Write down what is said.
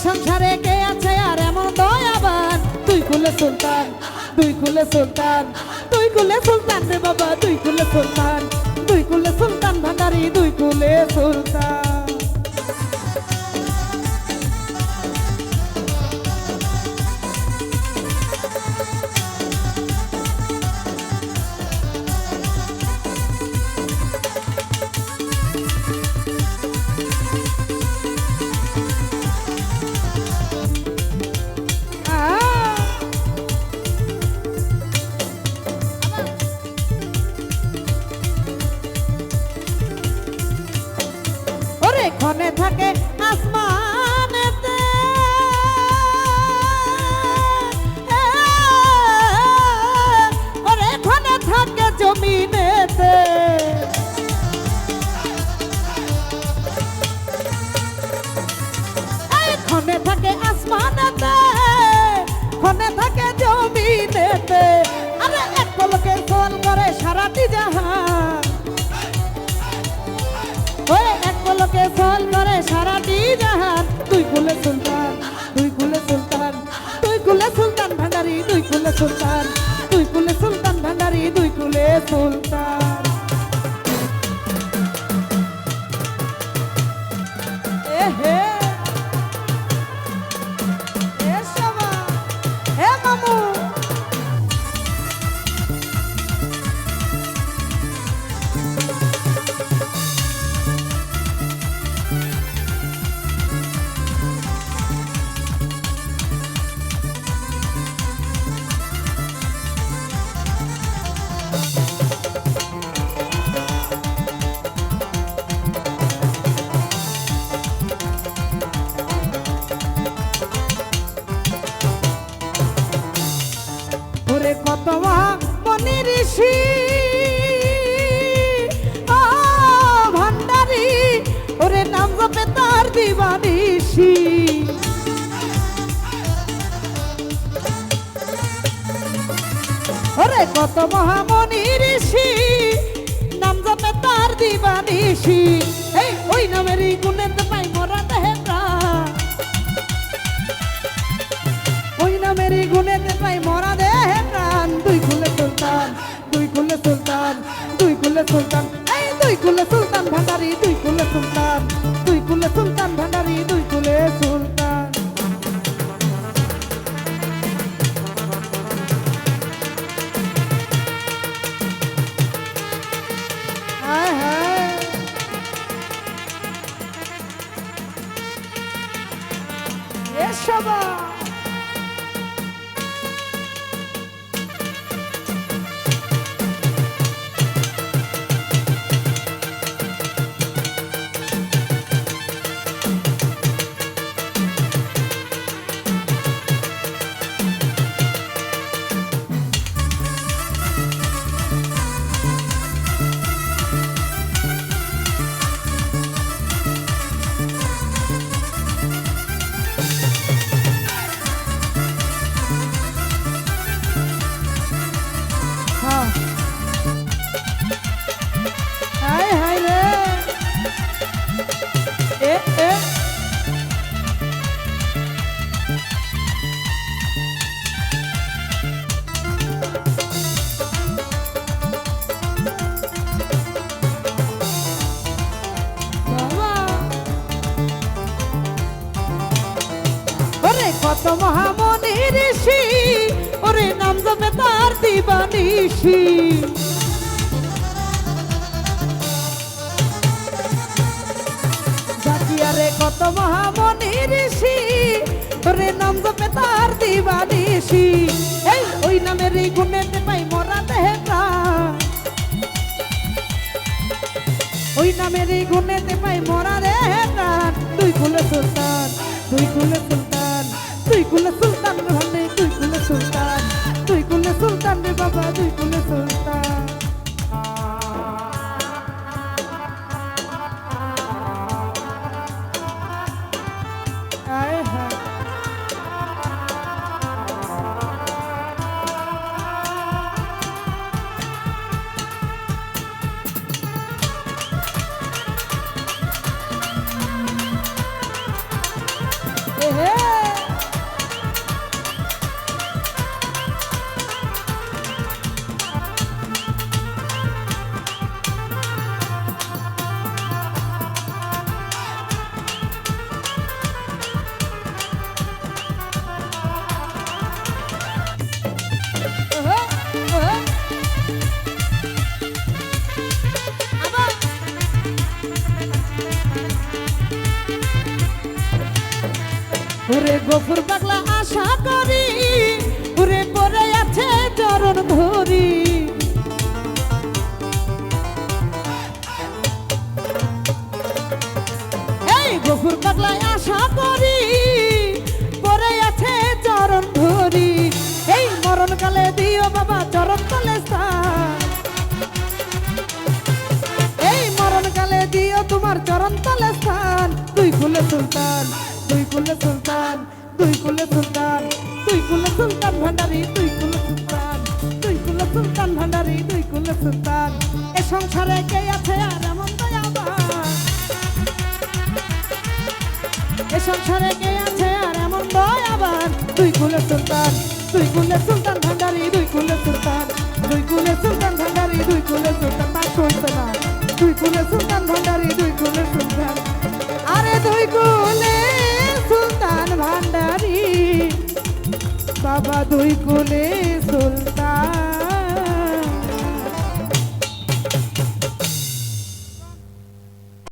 সংসারে কে আছে আর এমন দয়াবান তুই কুলে সুলতান তুই কুলে সুলতান তুই কুলে সুলতান রে বাবা তুই কুলে সুলতান তুই কুলে সুলতান ভান্ডারি তুই কুলে সুলতান ক্ষণে থাকে আসমানেতে ওরে ক্ষণে থাকে জমিনেতে ক্ষণে থাকে আসমানেতে ক্ষণে থাকে জমিনেতে আরে এক পলকে গোল করে সারাটি জাহান এক পলকে ফল করে সারাটি জাহান তুই কুলে সুলতান তুই কুলে সুলতান তুই কুলে সুলতান ভান্ডারি তুই কুলে সুলতান তুই কুলে সুলতান ভান্ডারি তুই কুলে সুলতান এ হে এ শামা হে মামু কত মনি ঋষি ভান্ডারি ওরে নাম জপে তার দিবানিশি ওরে কত মহামনি ঋষি নাম জপে তার দিবানিশি এই ওই নামেরই গুণেতে পাই মোরা দেহে প্রাণ ওই নামেরই গুণেতে পাই মোরা দেহে প্রাণ তুই কুলে সুলতান তুই কুলে সুলতান তুই কুলে সুলতান এই তুই কুলে সুলতান ভান্ডারি তুই কুলে সুলতান তুই কুলে সুলতান ভান্ডারি তুই কুলে সুলতান হায় হায় এ সবা হায় হায় রে এ এ ওরে কত মহামনি ঋষি ওরে নাম জপে তার দিবানিশি জাকিয়ারে কত মহামনি ঋষি ওরে নাম জপে তার দিবানিশি এই ওই নামের এই গুণেতে পাই মোরা দেহে প্রাণ ওই নামের এই গুণেতে পাই মোরা দেহে প্রাণ তুই কুলে সুলতান তুই কুলে সুলতান তুই কুলে সুলতান রে ভান্ডারি তুই কুলে সুলতান তুই কুলে সুলতান রে বাবা তুই কুলে সুলতান আয় হায় হে ওরে গফুর পাগলা আশা করি ওরে পরে আছে চরণ ধরি এই গফুর পাগলা আশা করি পরে আছে চরণ ধরি এই মরণকালে দিও বাবা চরণ তলে স্থান এই মরণকালে দিও তোমার চরণ তলে স্থান দুই কুলে সুলতান দুই কুলে সুলতান দুই কুলে সুলতান দুই কুলে সুলতান ভান্ডারি দুই কুলে সুলতান দুই কুলে সুলতান ভান্ডারি দুই কুলে সুলতান এ সংসারে কে আছে আর এমন দয়াবান এ সংসারে কে আছে আর এমন দয়াবান দুই কুলে সুলতান দুই কুলে সুলতান ভান্ডারি দুই কুলে সুলতান দুই কুলে সুলতান ভান্ডারি দুই কুলে সুলতান না শুনছে না দুই কুলে সুলতান ভান্ডারি দুই কুলে সুলতান আরে দুই কুলে সুলতান ভান্ডারি বাবা দুই কুলে সুলতান